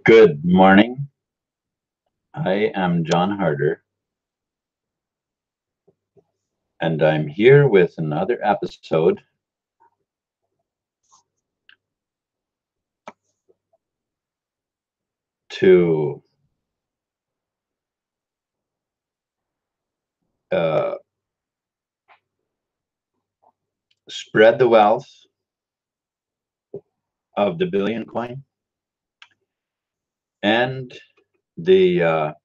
Good morning. I am John Harder, and I'm here with another episode to uh, spread the wealth of the billion coin and the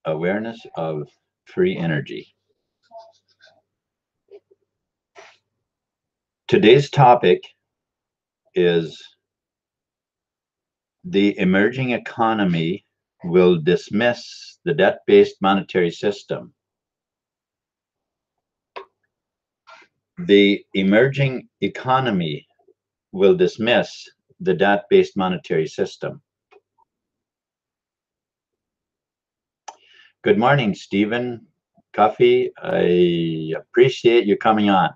awareness of free energy. Today's topic is the emerging economy will dismiss the debt-based monetary system. The emerging economy will dismiss the debt-based monetary system. Good morning, Stephen Cuffey. I appreciate you coming on.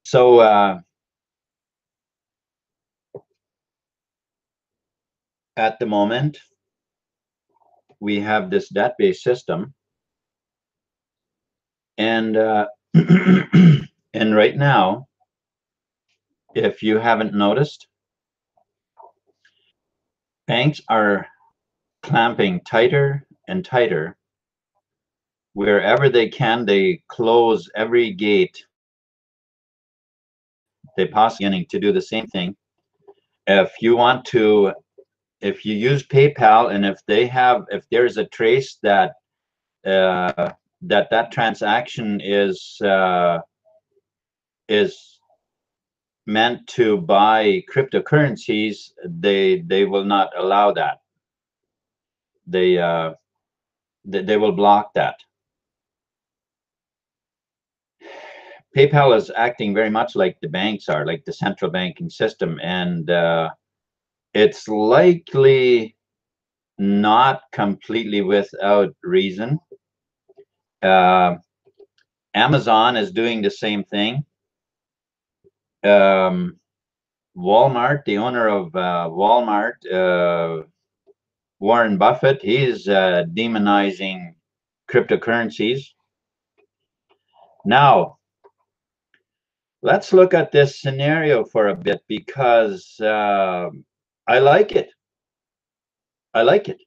So at the moment, we have this debt-based system, and and right now, if you haven't noticed, banks are clamping tighter and tighter. Wherever they can, they close every gate they possibly beginning to do the same thing. If you want to, if you use PayPal, and if there's a trace that that transaction is meant to buy cryptocurrencies, they will not allow that. They will block that. PayPal is acting very much like the banks are, like the central banking system, and it's likely not completely without reason. Amazon is doing the same thing. Walmart, the owner of Walmart, Warren Buffett, he's demonizing cryptocurrencies. Now, let's look at this scenario for a bit, because I like it. I like it.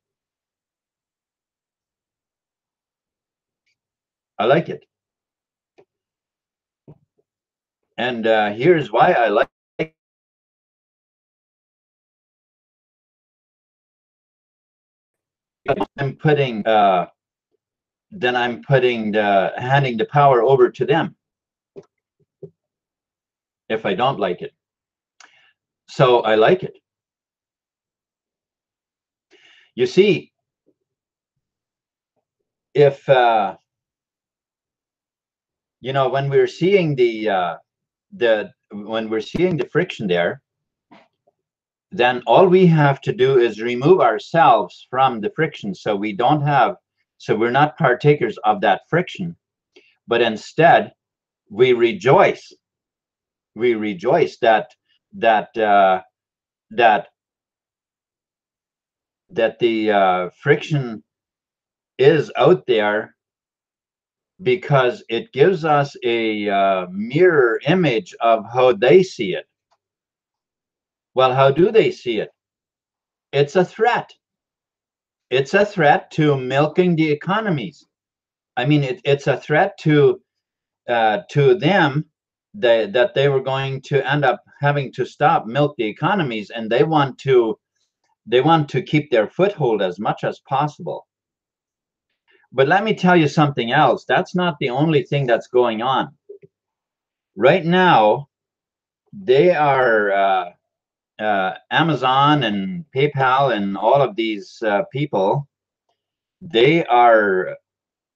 I like it. And here's why I like it. I'm putting handing the power over to them if I don't like it. So I like it. You see, if you know, when we're seeing the friction there, then all we have to do is remove ourselves from the friction, so we're not partakers of that friction, but instead we rejoice. We rejoice that the friction is out there, because it gives us a mirror image of how they see it. Well, how do they see it? It's a threat. It's a threat to milking the economies. I mean, it's a threat to them that they were going to end up having to stop milk the economies, and they want to keep their foothold as much as possible. But let me tell you something else. That's not the only thing that's going on. Right now, they are Amazon and PayPal and all of these people, they are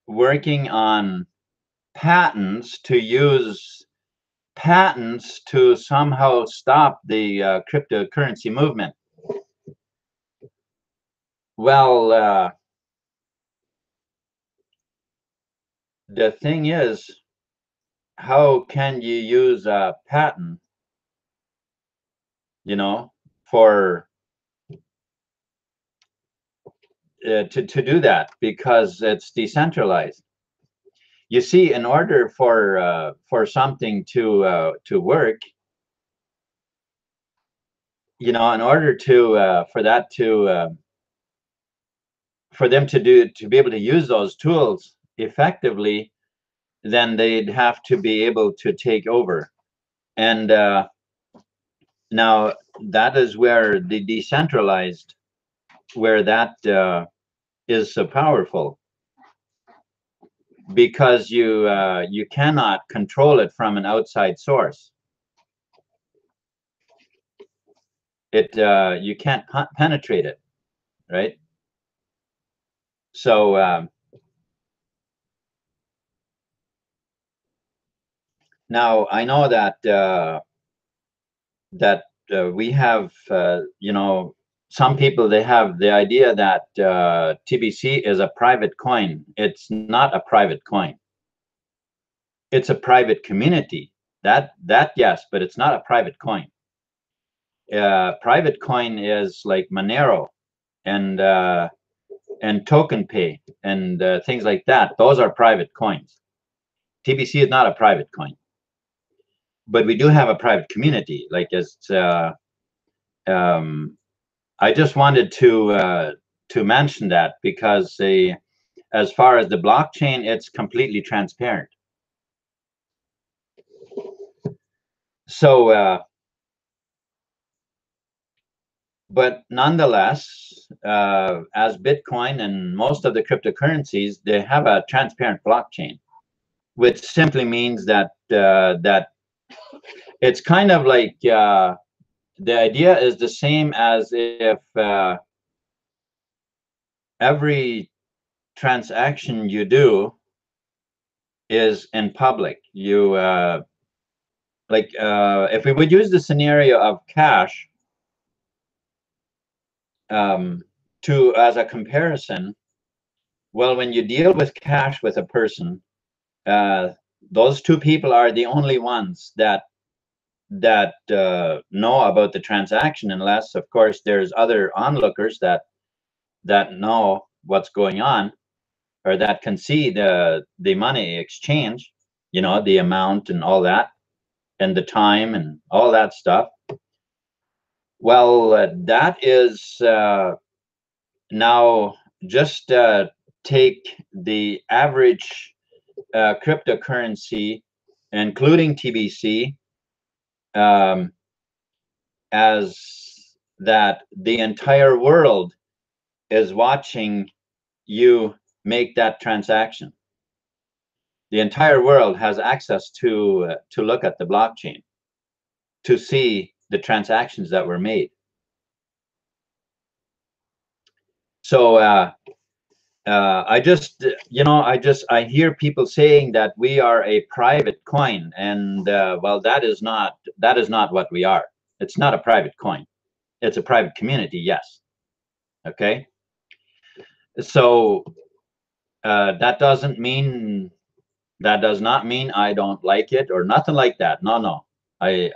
working on patents to somehow stop the cryptocurrency movement. Well, the thing is, how can you use a patent? you know, for to do that, because it's decentralized. You see, in order for something to work, you know, in order to for that to for them to be able to use those tools effectively, then they'd have to be able to take over. And now that is where the decentralized, where that is so powerful, because you cannot control it from an outside source. It you can't penetrate it, right? So now I know that we have you know, some people, they have the idea that TBC is a private coin. It's not a private coin. It's a private community. That yes, but it's not a private coin. Private coin is like Monero and Token Pay and things like that. Those are private coins. TBC is not a private coin, but we do have a private community. Like I just wanted to mention that, because as far as the blockchain, it's completely transparent. So but nonetheless, as Bitcoin and most of the cryptocurrencies, they have a transparent blockchain, which simply means that that it's kind of like the idea is the same as if every transaction you do is in public. You like if we would use the scenario of cash to as a comparison, well, when you deal with cash with a person, those two people are the only ones that know about the transaction, unless, of course, there's other onlookers that know what's going on, or that can see the money exchange, you know, the amount and all that, and the time and all that stuff. Well, that is now just take the average cryptocurrency, including TBC, as that the entire world is watching you make that transaction. The entire world has access to look at the blockchain, to see the transactions that were made. So I just, you know, I hear people saying that we are a private coin, and well, that is not what we are. It's not a private coin. It's a private community, yes. Okay. So that does not mean I don't like it or nothing like that. No. I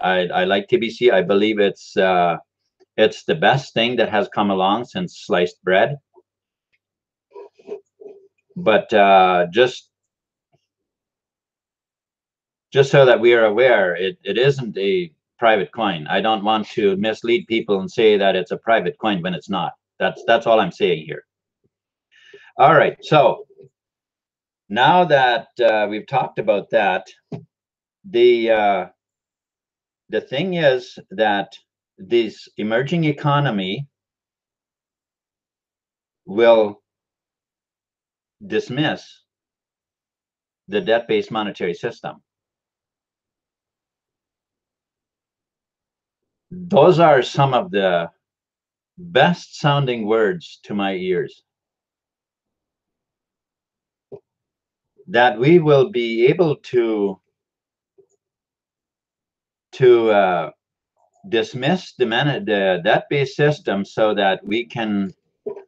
like TBC. I believe it's the best thing that has come along since sliced bread. But just so that we are aware, it isn't a private coin. I don't want to mislead people and say that it's a private coin when it's not. That's all I'm saying here. All right. So now that we've talked about that, the thing is that this emerging economy will dismiss the debt-based monetary system. Those are some of the best sounding words to my ears. That we will be able to dismiss the debt-based system, so that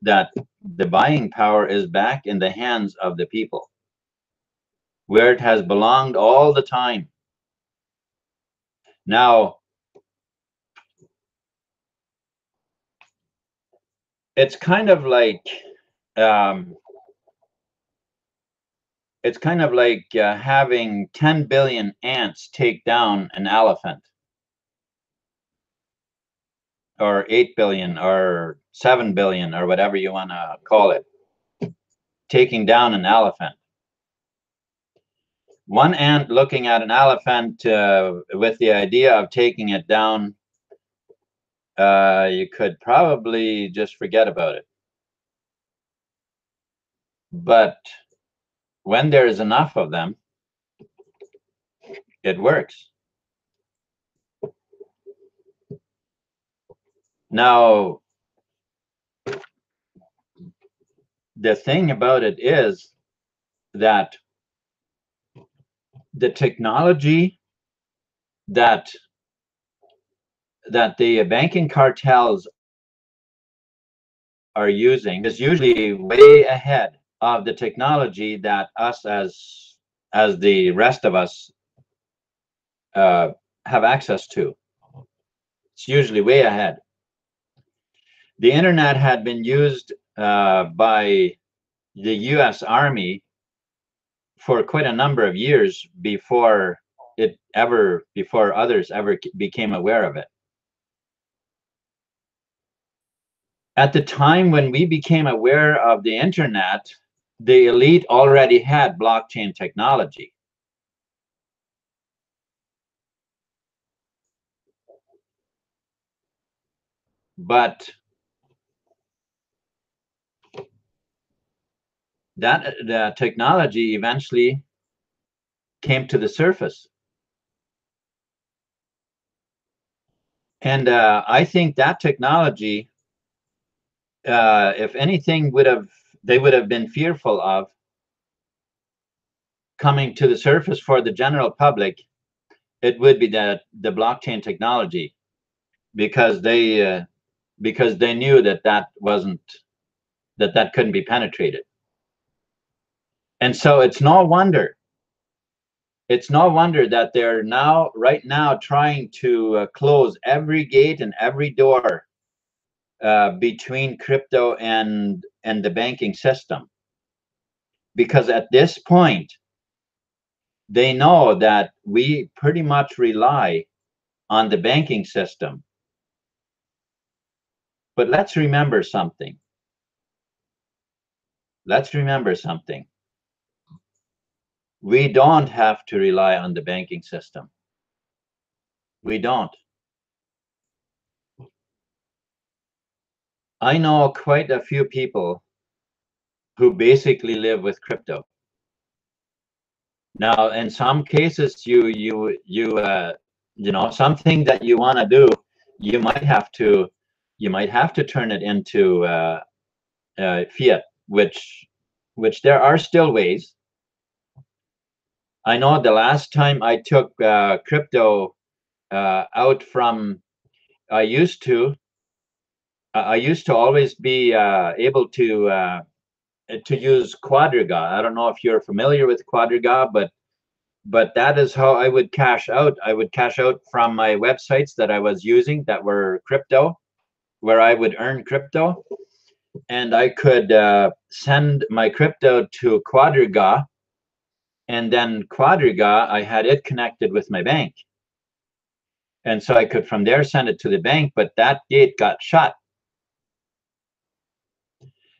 that the buying power is back in the hands of the people, where it has belonged all the time. Now, it's kind of like um, having 10 billion ants take down an elephant, or 8 billion, or 7 billion, or whatever you want to call it, taking down an elephant. One ant looking at an elephant with the idea of taking it down, you could probably just forget about it. But when there's enough of them, it works. Now, the thing about it is that the technology that the banking cartels are using is usually way ahead of the technology that us as the rest of us have access to. It's usually way ahead. The internet had been used by the US Army for quite a number of years before others ever became aware of it. At the time when we became aware of the internet, the elite already had blockchain technology. But the technology eventually came to the surface. And I think that technology, if anything, they would have been fearful of coming to the surface for the general public, it would be the blockchain technology, because they knew that couldn't be penetrated. And so it's no wonder that they're right now trying to close every gate and every door between crypto and the banking system, because at this point they know that we pretty much rely on the banking system. But let's remember something. We don't have to rely on the banking system. We don't. I know quite a few people who basically live with crypto. Now, in some cases, you know, something that you want to do, you might have to turn it into fiat, which there are still ways. I know the last time I took crypto out from, I used to always be able to use Quadriga. I don't know if you're familiar with Quadriga, but that is how I would cash out. I would cash out from my websites that I was using that were crypto, where I would earn crypto, and I could send my crypto to Quadriga, and then Quadriga, I had it connected with my bank. And so I could from there send it to the bank, but that gate got shut.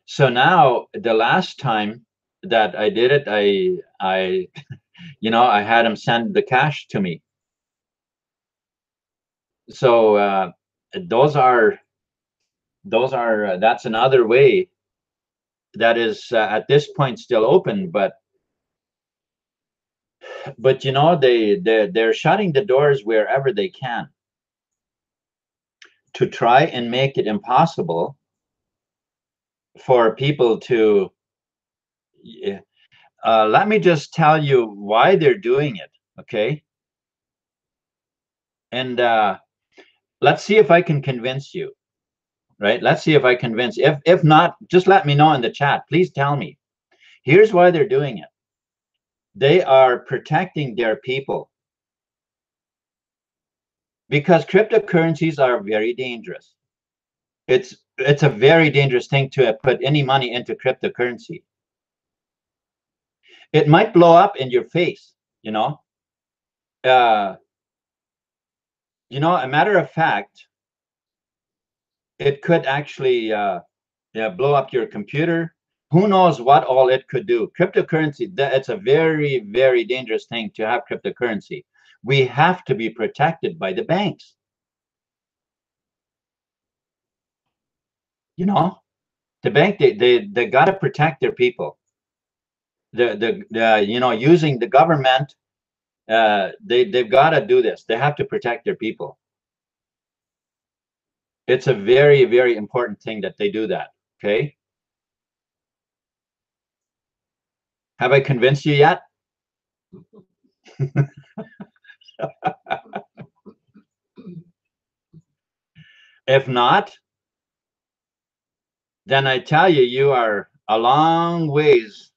So now the last time that I did it, I I had him send the cash to me. So that's another way that is at this point still open, but they're shutting the doors wherever they can to try and make it impossible for people to let me just tell you why they're doing it, okay? And let's see if I can convince you, right? Let's see if I convince. If not, just let me know in the chat. Please tell me. Here's why they're doing it. They are protecting their people, because cryptocurrencies are very dangerous. It's it's a very dangerous thing to put any money into cryptocurrency. It might blow up in your face, you know. Uh, a matter of fact, it could actually blow up your computer. Who knows what all it could do? Cryptocurrency, it's a very, very dangerous thing to have cryptocurrency. We have to be protected by the banks. The bank, they got to protect their people. Using the government, they've got to do this. They have to protect their people. It's a very, very important thing that they do that. Okay. Have I convinced you yet? If not, then I tell you, you are a long ways.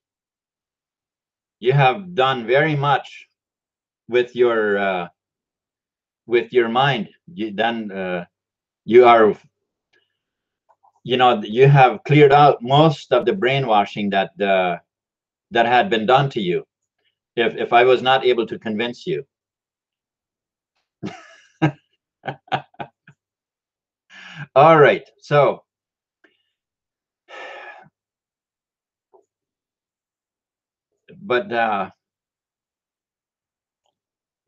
You have done very much with your mind. You have cleared out most of the brainwashing that had been done to you. If I was not able to convince you. All right, so but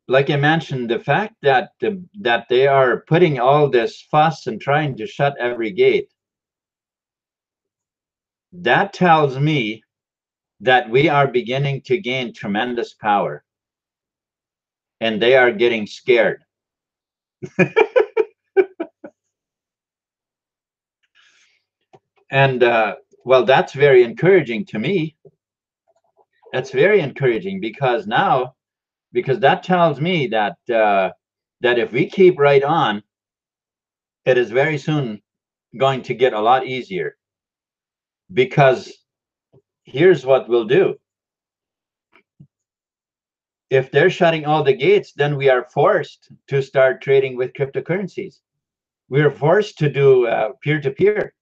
like I mentioned, the fact that they are putting all this fuss and trying to shut every gate, that tells me that we are beginning to gain tremendous power, and they are getting scared. And well, that's very encouraging to me. That's very encouraging because that tells me that that if we keep right on, it is very soon going to get a lot easier. Because here's what we'll do. If they're shutting all the gates, then we are forced to start trading with cryptocurrencies. We are forced to do peer-to-peer.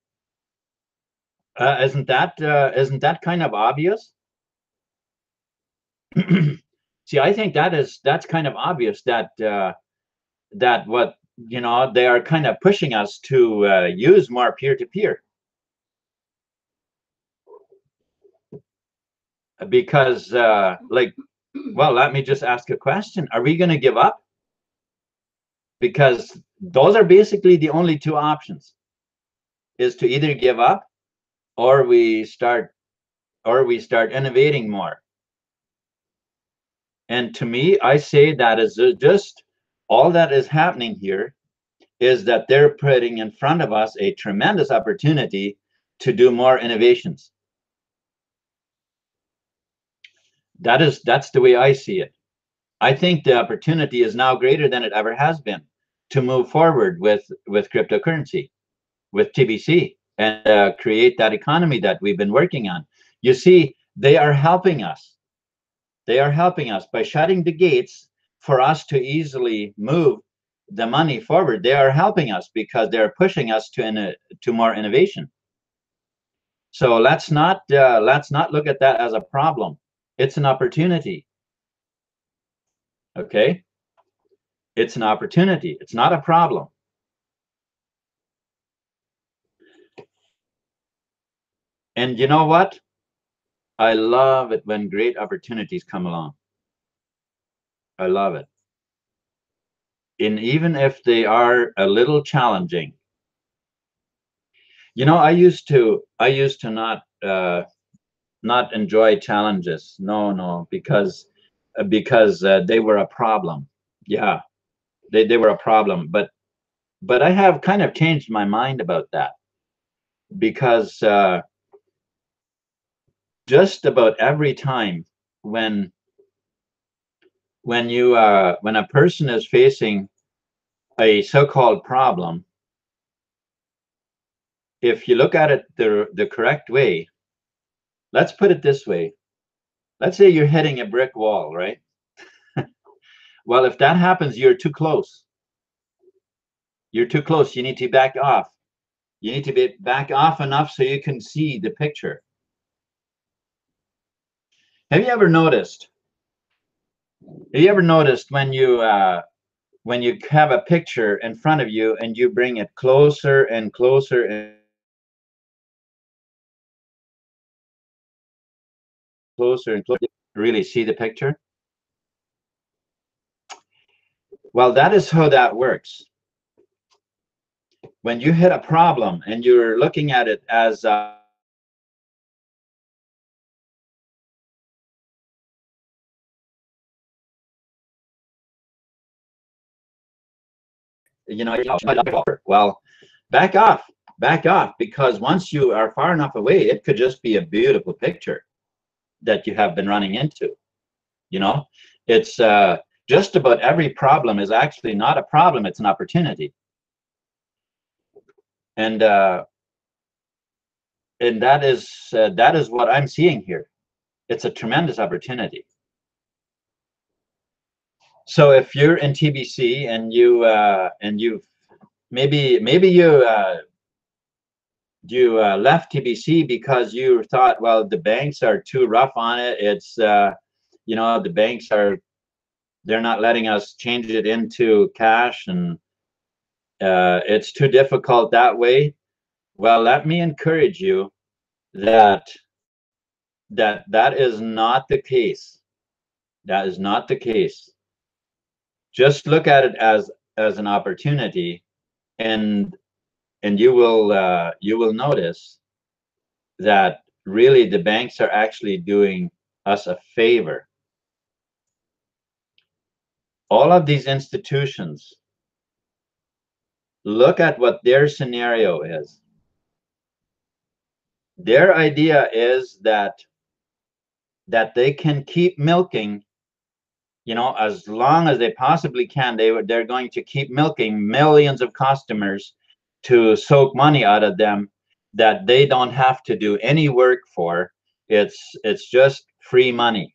Isn't that kind of obvious? See, I think that's kind of obvious that what they are kind of pushing us to use more peer-to-peer. Because well, let me just ask a question. Are we going to give up? Because those are basically the only two options, is to either give up or we start innovating more. And to me, I say that is just all that is happening here is that they're putting in front of us a tremendous opportunity to do more innovations. That's the way I see it. I think the opportunity is now greater than it ever has been to move forward with cryptocurrency, with TBC, and create that economy that we've been working on. You see, they are helping us. They are helping us by shutting the gates for us to easily move the money forward. They are helping us because they're pushing us to more innovation. So let's not look at that as a problem. It's an opportunity. Okay? It's an opportunity. It's not a problem. And you know what? I love it when great opportunities come along. I love it. And even if they are a little challenging. I used to not enjoy challenges. No, because they were a problem. Yeah, they were a problem. But I have kind of changed my mind about that, because just about every time when a person is facing a so-called problem, if you look at it the correct way, let's put it this way. Let's say you're hitting a brick wall, right? Well, if that happens, you're too close. You're too close. You need to back off. You need to be back off enough so you can see the picture. Have you ever noticed? Have you ever noticed when you have a picture in front of you and you bring it closer and closer and closer and closer, really see the picture? Well, that is how that works. When you hit a problem and you're looking at it as you know, well, back off, because once you are far enough away, it could just be a beautiful picture that you have been running into. You know, it's just about every problem is actually not a problem; it's an opportunity. And that is what I'm seeing here. It's a tremendous opportunity. So if you're in TBC and you maybe you left TBC because you thought, well, the banks are too rough on it. It's you know, the banks they're not letting us change it into cash, and it's too difficult that way. Well, let me encourage you that that is not the case. That is not the case. Just look at it as an opportunity, and you will notice that really the banks are actually doing us a favor. All of these institutions, look at what their scenario is. Their idea is that they can keep milking, you know, as long as they possibly can. They're going to keep milking millions of customers to soak money out of them that they don't have to do any work for. It's just free money.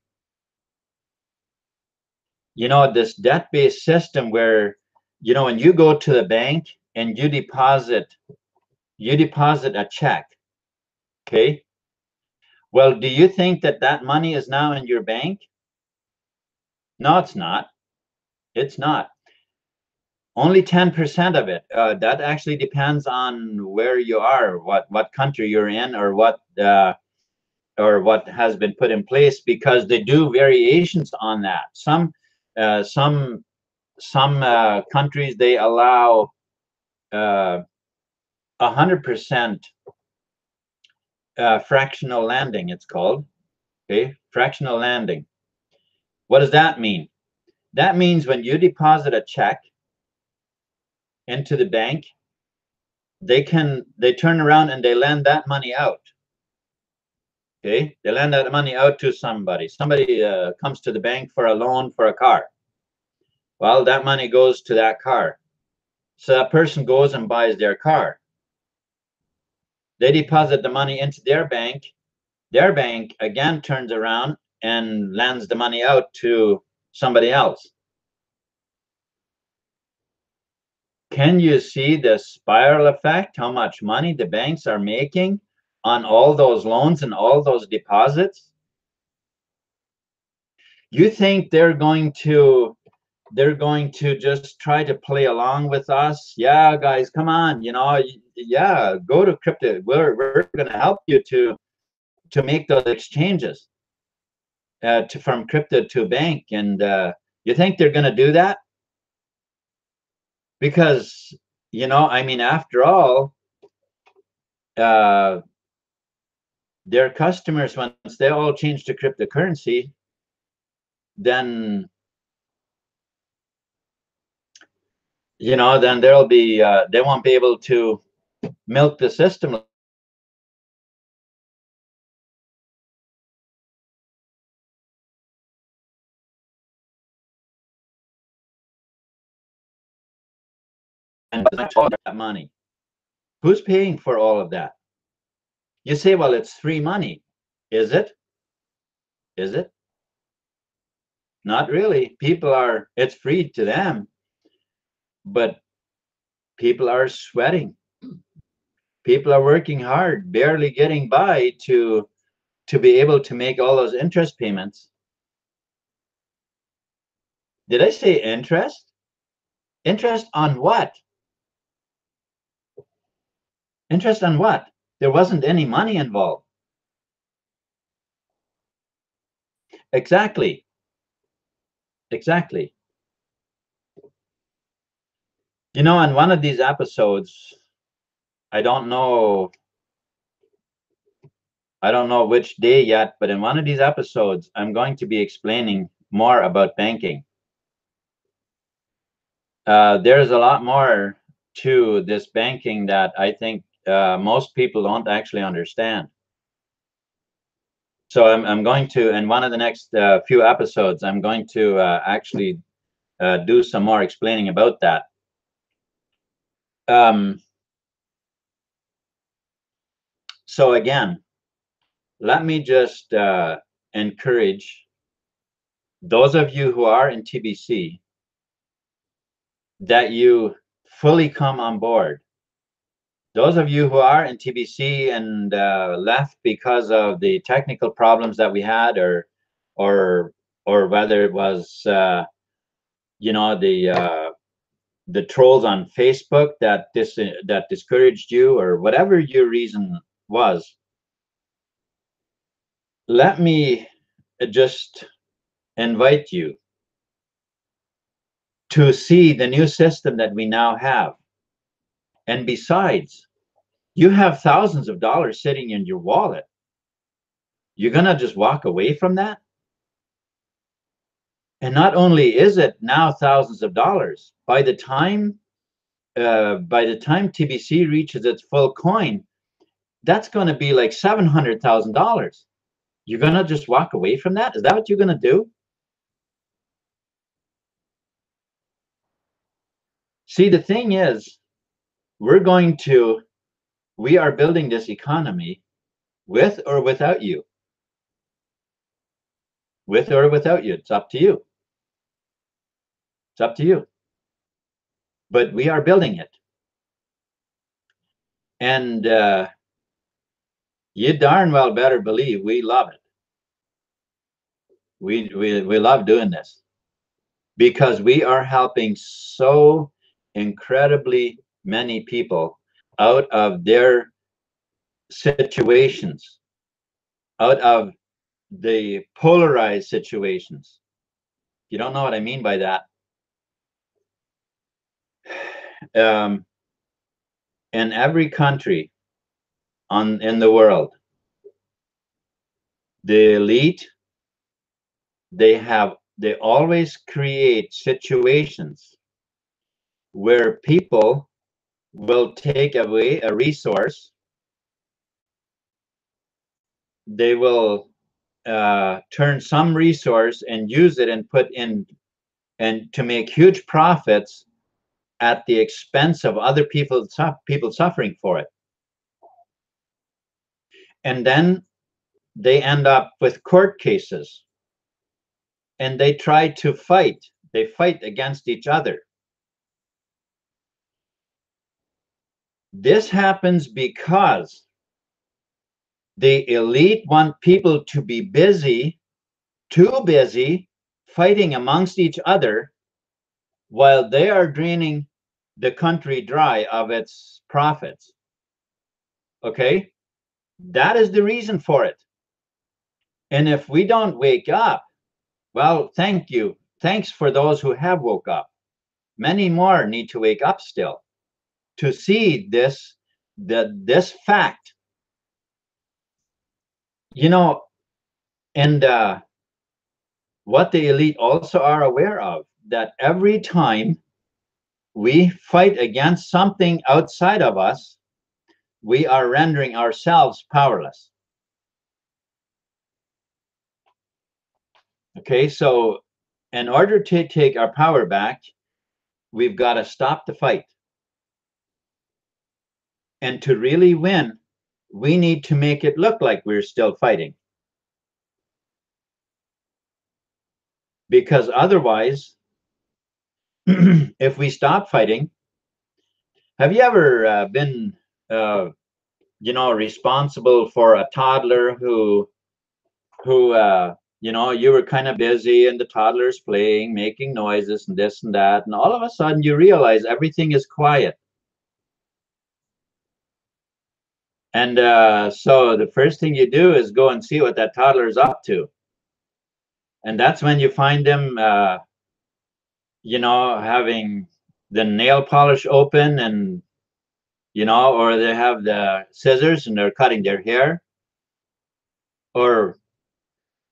You know, this debt-based system where, you know, when you go to the bank and you deposit a check, okay? Well, do you think that that money is now in your bank? No, it's not. It's not. Only 10% of it. That actually depends on where you are, what country you're in, or what has been put in place, because they do variations on that. Some countries, they allow 100% fractional landing, it's called. Okay, fractional landing. What does that mean? That means when you deposit a check into the bank, they turn around and they lend that money out. Okay, they lend that money out to somebody. Somebody comes to the bank for a loan for a car. Well, that money goes to that car. So that person goes and buys their car. They deposit the money into their bank. Their bank again turns around and lends the money out to somebody else. Can you see the spiral effect? How much money the banks are making on all those loans and all those deposits? You think they're going to just try to play along with us? Yeah, guys, come on, you know, yeah, go to crypto. We're going to help you to make those exchanges from crypto to bank. And you think they're going to do that? Because, you know, I mean, after all, their customers, once they all change to cryptocurrency, then, you know, then there'll be they won't be able to milk the system. And that money, who's paying for all of that? You say, well, it's free money. Is it? Is it? Not really. It's free to them, but people are sweating. People are working hard, barely getting by to be able to make all those interest payments. Did I say interest? Interest on what? Interest on what? There wasn't any money involved. Exactly. Exactly. You know, on one of these episodes, I don't know which day yet, but in one of these episodes, I'm going to be explaining more about banking. There's a lot more to this banking that I think most people don't actually understand. So I'm going to, in one of the next few episodes, I'm going to actually do some more explaining about that. So again, let me just encourage those of you who are in TBC that you fully come on board. Those of you who are in TBC and left because of the technical problems that we had, or whether it was you know, the trolls on Facebook that discouraged you, or whatever your reason was, let me just invite you to see the new system that we now have. And besides, you have thousands of dollars sitting in your wallet. You're gonna just walk away from that? And not only is it now thousands of dollars, by the time TBC reaches its full coin, that's going to be like $700,000. You're going to just walk away from that? Is that what you're going to do? See, the thing is, we are building this economy with or without you. With or without you, it's up to you. It's up to you. But we are building it. And you darn well better believe we love it. We love doing this because we are helping so incredibly many people out of their situations, out of the polarized situations. You don't know what I mean by that. In every country in the world, the elite, they always create situations where people will take away a resource. They will turn some resource and use it and put in, and to make huge profits at the expense of other people suffering for it. And then they end up with court cases, and they try to fight. They fight against each other. This happens because the elite want people to be busy, too busy, fighting amongst each other, while they are draining the country dry of its profits. Okay? That is the reason for it. And if we don't wake up, well, thank you. Thanks for those who have woke up. Many more need to wake up still to see this fact. You know, and what the elite also are aware of, that every time we fight against something outside of us, we are rendering ourselves powerless. Okay, so in order to take our power back, we've got to stop the fight. And to really win, we need to make it look like we're still fighting. Because otherwise, if we stop fighting, have you ever been responsible for a toddler who you were kind of busy and the toddler's playing, making noises and this and that, and all of a sudden you realize everything is quiet. And so the first thing you do is go and see what that toddler is up to. And that's when you find them, having the nail polish open, and, or they have the scissors and they're cutting their hair, or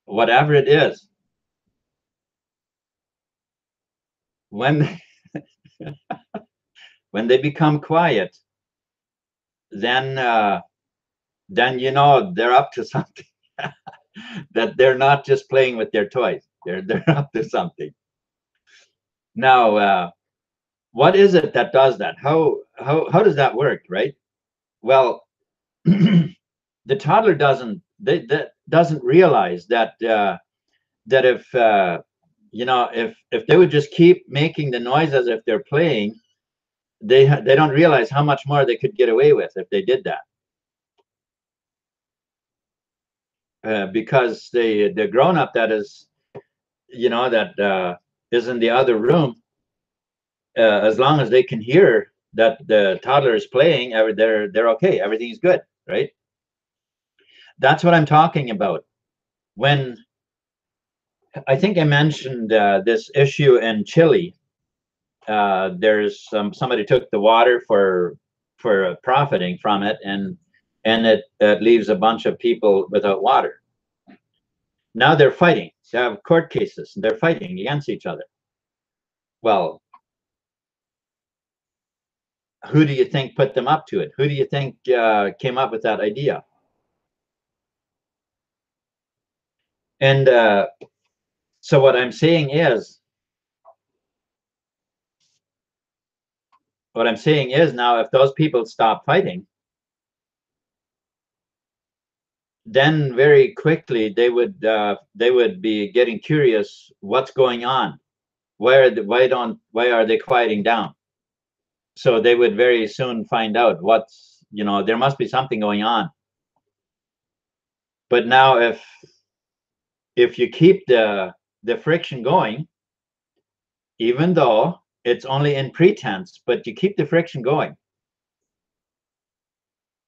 whatever it is. When when they become quiet, then they're up to something. That they're not just playing with their toys. They're up to something. Now, what is it that does that? How does that work, right? Well, the toddler doesn't realize that that if they would just keep making the noise as if they're playing, they don't realize how much more they could get away with if they did that. Because the grown-up that is, that is in the other room, as long as they can hear that the toddler is playing, they're okay. Everything's good, right? That's what I'm talking about. When I think I mentioned this issue in Chile, there's somebody took the water for profiting from it, and it leaves a bunch of people without water. Now they're fighting. They have court cases, and they're fighting against each other. Well, who do you think put them up to it? Who do you think came up with that idea? And so what I'm saying is now, if those people stop fighting, then very quickly they would be getting curious, what's going on? Why are they quieting down? So they would very soon find out there must be something going on. But now if you keep the friction going, even though it's only in pretense, but you keep the friction going,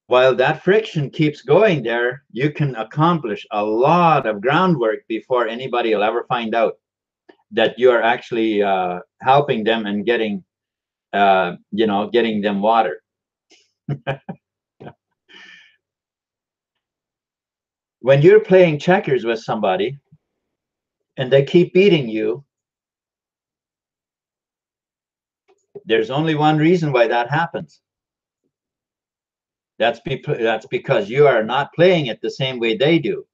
while that friction keeps going there, you can accomplish a lot of groundwork before anybody will ever find out that you are actually helping them and getting them water. When you're playing checkers with somebody and they keep beating you, there's only one reason why that happens. That's because you are not playing it the same way they do.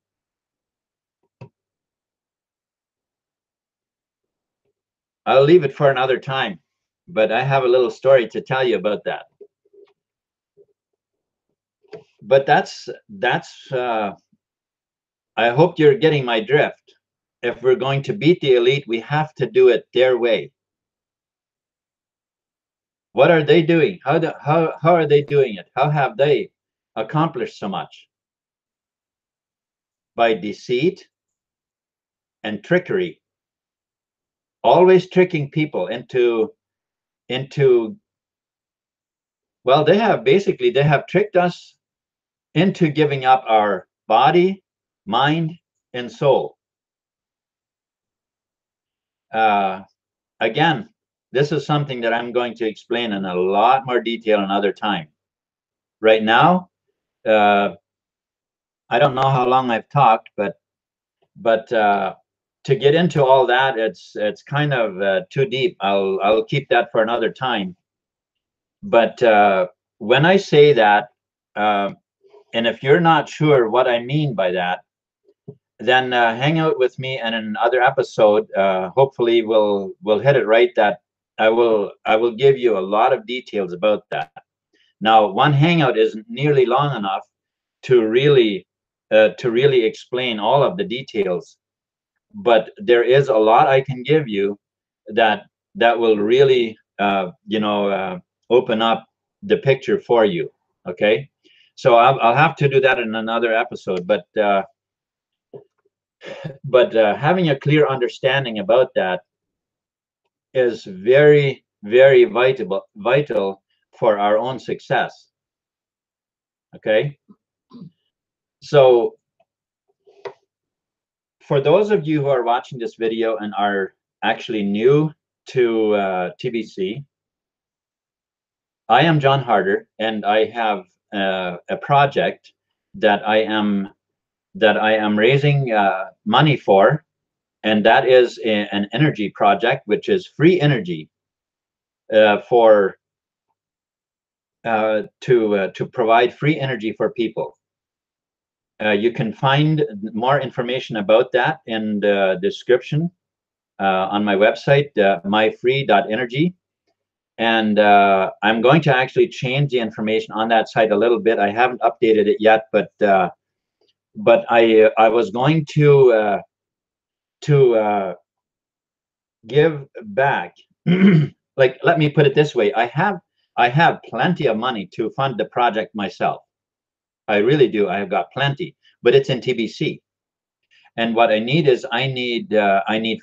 I'll leave it for another time, but I have a little story to tell you about that. But that's I hope you're getting my drift. If we're going to beat the elite, we have to do it their way. What are they doing? How are they doing it? How have they accomplished so much? By deceit and trickery. Always tricking people into well, they have tricked us into giving up our body, mind, and soul. Again, this is something that I'm going to explain in a lot more detail another time. Right now, I don't know how long I've talked, but to get into all that, it's kind of too deep. I'll keep that for another time. But when I say that, and if you're not sure what I mean by that, then hang out with me, and in another episode, hopefully we'll hit it right. That I will give you a lot of details about that. Now, one hangout isn't nearly long enough to really explain all of the details, but there is a lot I can give you that will really open up the picture for you. Okay, So I'll have to do that in another episode. But having a clear understanding about that is very, very vital for our own success. Okay. So for those of you who are watching this video and are actually new to TBC, I am John Harder, and I have a project that I am raising money for, and that is an energy project, which is free energy for to provide free energy for people. You can find more information about that in the description on my website, myfree.energy. And I'm going to actually change the information on that site a little bit. I haven't updated it yet, but I was going to give back. Like, let me put it this way: I have plenty of money to fund the project myself. I really do. I have got plenty, but it's in TBC. And what I need is I need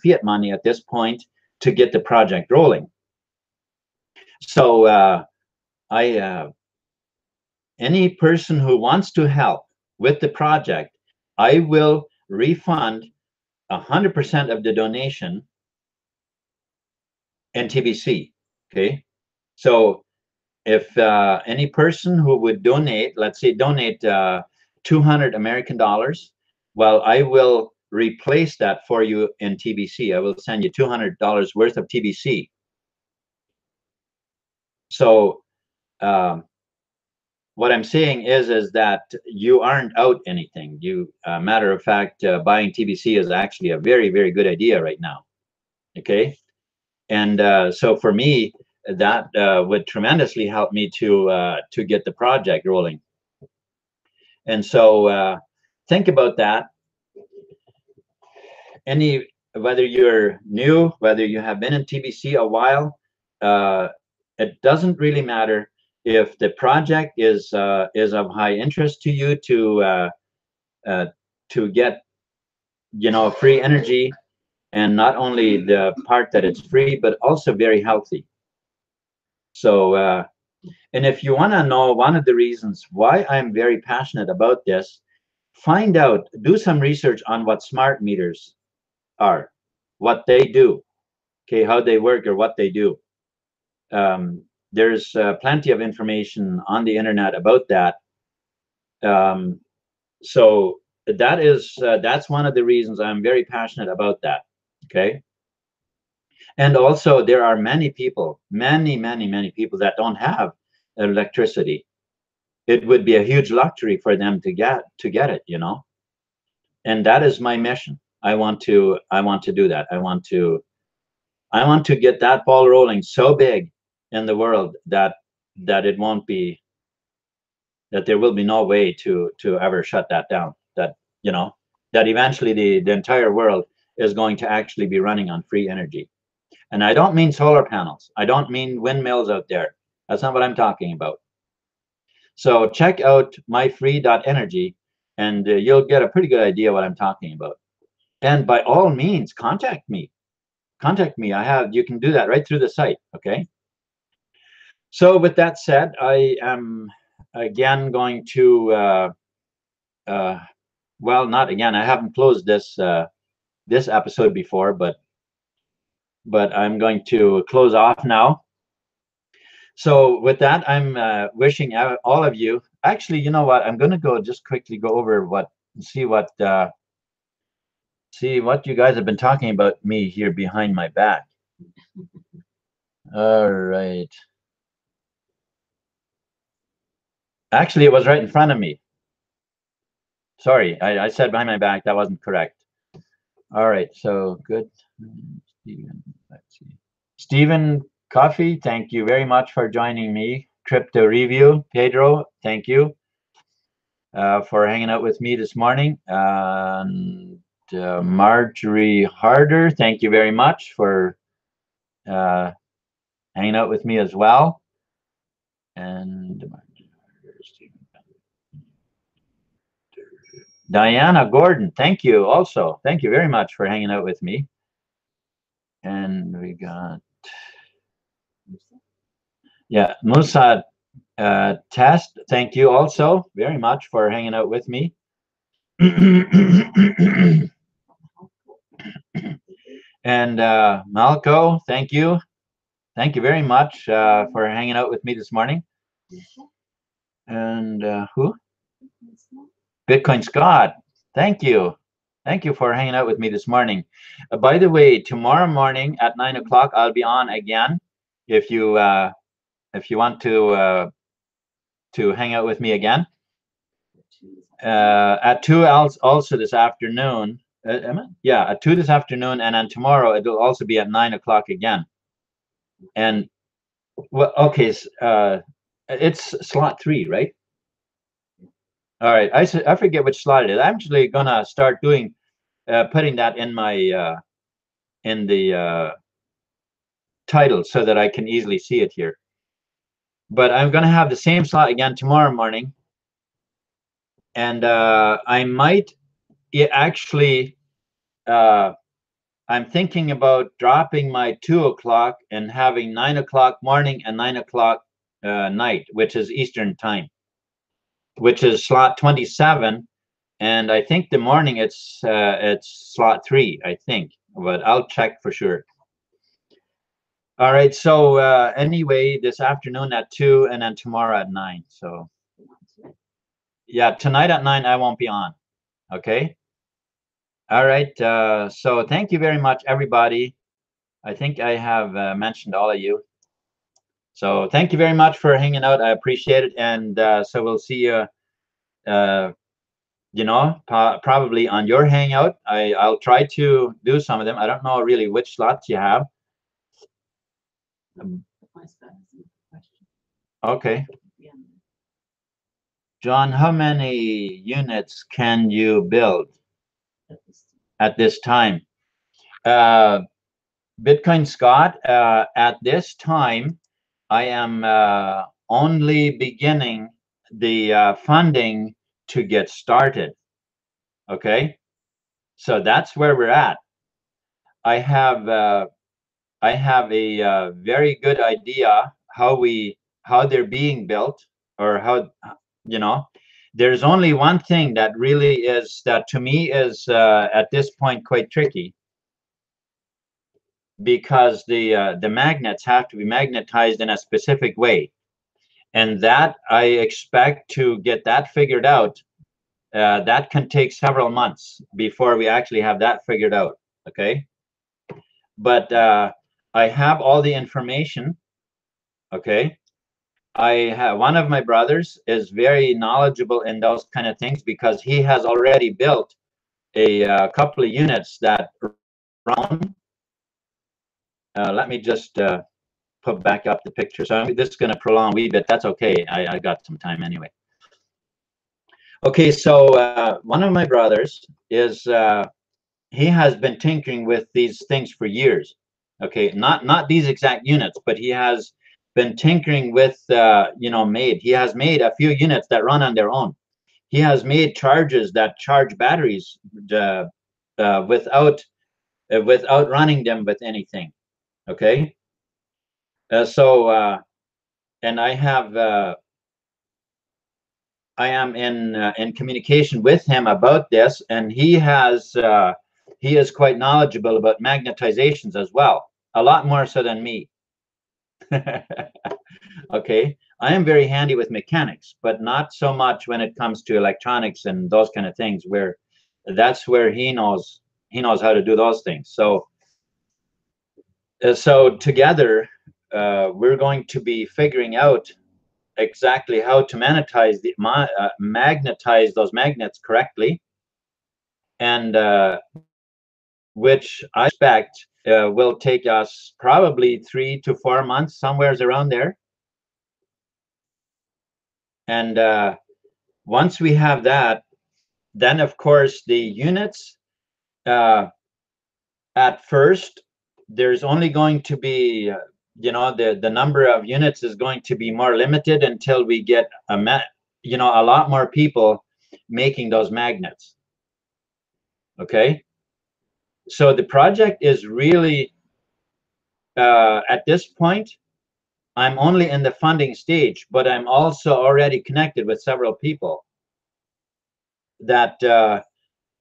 fiat money at this point to get the project rolling. So any person who wants to help with the project, I will refund 100% of the donation in TBC. Okay, so if any person who would donate, let's say donate 200 American dollars, well, I will replace that for you in TBC. I will send you $200 worth of TBC. So what I'm saying is that you aren't out anything. You, matter of fact, buying TBC is actually a very, very good idea right now. Okay, and so for me, that would tremendously help me to get the project rolling. And so think about that. Whether you're new, whether you have been in TBC a while, it doesn't really matter. If the project is of high interest to you to get, free energy, and not only the part that it's free, but also very healthy. So and if you want to know one of the reasons why I'm very passionate about this, do some research on what smart meters are, what they do, okay, how they work or what they do. There's plenty of information on the internet about that. So that's one of the reasons I'm very passionate about that. Okay. And also there are many people, many people that don't have electricity. It would be a huge luxury for them to get it, and that is my mission. I want to do that. I want to get that ball rolling so big in the world that it won't be, that there will be no way to ever shut that down. That that eventually the entire world is going to actually be running on free energy. And I don't mean solar panels. I don't mean windmills out there. That's not what I'm talking about. So check out myfree.energy, and you'll get a pretty good idea what I'm talking about. And by all means, contact me. You can do that right through the site. Okay. So with that said, I am again going to well, not again, I haven't closed this this episode before, but I'm going to close off now. So with that, I'm wishing all of you, actually, you know what, I'm going to go just quickly go over see what you guys have been talking about me here behind my back. All right. Actually, it was right in front of me. Sorry, I said behind my back. That wasn't correct. All right, so good. Stephen, let's see. Stephen Coffey, thank you very much for joining me. Crypto Review, Pedro, thank you for hanging out with me this morning. And Marjorie Harder, thank you very much for hanging out with me as well. And Diana Gordon, thank you also. Thank you very much for hanging out with me. And we got, yeah, Musa Test, thank you also very much for hanging out with me. And Malco, thank you. Thank you very much for hanging out with me this morning. And who? Bitcoin Scott, thank you. Thank you for hanging out with me this morning. By the way, tomorrow morning at 9 o'clock, I'll be on again. If you want to hang out with me again. At 2 also this afternoon. Yeah, at 2 this afternoon, and then tomorrow it'll also be at 9 o'clock again. And well, okay, it's slot 3, right? All right, I forget which slot it is. I'm actually gonna start doing putting that in my in the title so that I can easily see it here. But I'm gonna have the same slot again tomorrow morning, and I might actually. I'm thinking about dropping my 2 o'clock and having 9 o'clock morning and 9 o'clock night, which is Eastern time, which is slot 27. And I think the morning it's slot 3, I think, but I'll check for sure. All right. So anyway, this afternoon at 2 and then tomorrow at 9. So yeah, tonight at 9 I won't be on. Okay. All right. So thank you very much, everybody. I think I have mentioned all of you. So thank you very much for hanging out. I appreciate it. And so we'll see you, you know, probably on your hangout. I'll try to do some of them. I don't know really which slots you have. Okay. John, how many units can you build at this time? Bitcoin Scott, at this time, I am only beginning the funding to get started. Okay, so that's where we're at. I have a very good idea how they're being built, or how, you know. There's only one thing that really is, that to me is at this point quite tricky, because the magnets have to be magnetized in a specific way, and that I expect to get that figured out. That can take several months before we actually have that figured out. Okay, but I have all the information. Okay, I have, one of my brothers is very knowledgeable in those kind of things, because he has already built a couple of units that run. Let me just put back up the picture. So this is going to prolong a wee bit. That's okay. I got some time anyway. Okay, so one of my brothers is he has been tinkering with these things for years. Okay, not these exact units, but he has been tinkering with you know, he has made a few units that run on their own. He has made charges that charge batteries without running them with anything. Okay, and I am in communication with him about this, and he is quite knowledgeable about magnetizations as well, a lot more so than me. Okay, I am very handy with mechanics, but not so much when it comes to electronics and those kind of things, where that's where he knows how to do those things. So together we're going to be figuring out exactly how to magnetize those magnets correctly, and which I expect will take us probably 3 to 4 months, somewhere around there. And once we have that, then of course the units, at first there's only going to be you know, the number of units is going to be more limited until we get a lot more people making those magnets. Okay, so the project is really at this point, I'm only in the funding stage, but I'm also already connected with several people that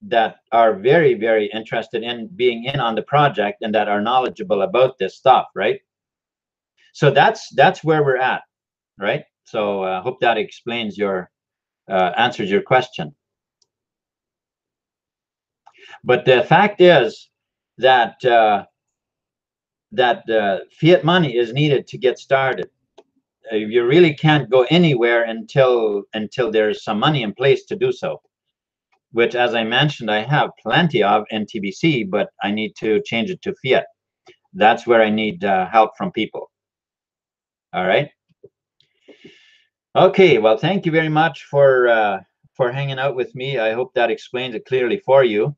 that are very, very interested in being in on the project and that are knowledgeable about this stuff, right? So that's where we're at, right? So I hope that explains your answers your question. But the fact is that fiat money is needed to get started. You really can't go anywhere until there's some money in place to do so. Which, as I mentioned, I have plenty of in TBC, but I need to change it to fiat. That's where I need help from people. All right. Okay. Well, thank you very much for hanging out with me. I hope that explains it clearly for you.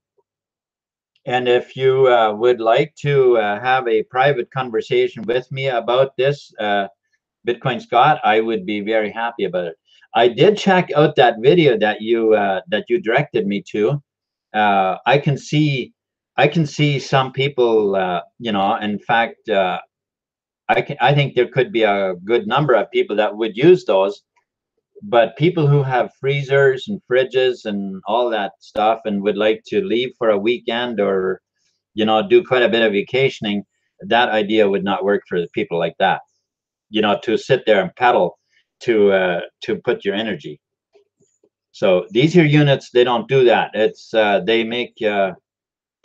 And if you would like to have a private conversation with me about this, Bitcoin Scott, I would be very happy about it. I did check out that video that you directed me to. I can see some people. In fact, I think there could be a good number of people that would use those. But people who have freezers and fridges and all that stuff and would like to leave for a weekend or do quite a bit of vacationing, that idea would not work for the people like that. To sit there and pedal to put your energy. So these here units, they don't do that. It's they make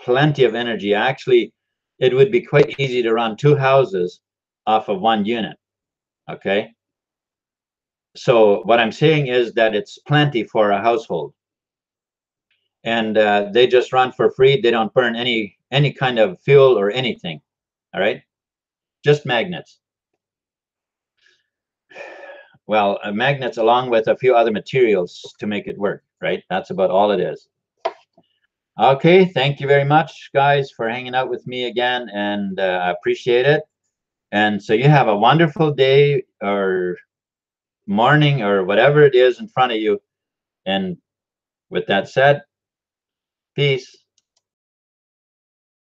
plenty of energy. Actually, it would be quite easy to run 2 houses off of 1 unit. Okay. So what I'm saying is that it's plenty for a household, and they just run for free. They don't burn any kind of fuel or anything. All right, just magnets. Well, magnets along with a few other materials to make it work, right? That's about all it is. Okay, thank you very much, guys, for hanging out with me again, and I appreciate it. And so you have a wonderful day or morning or whatever it is in front of you. And with that said, peace.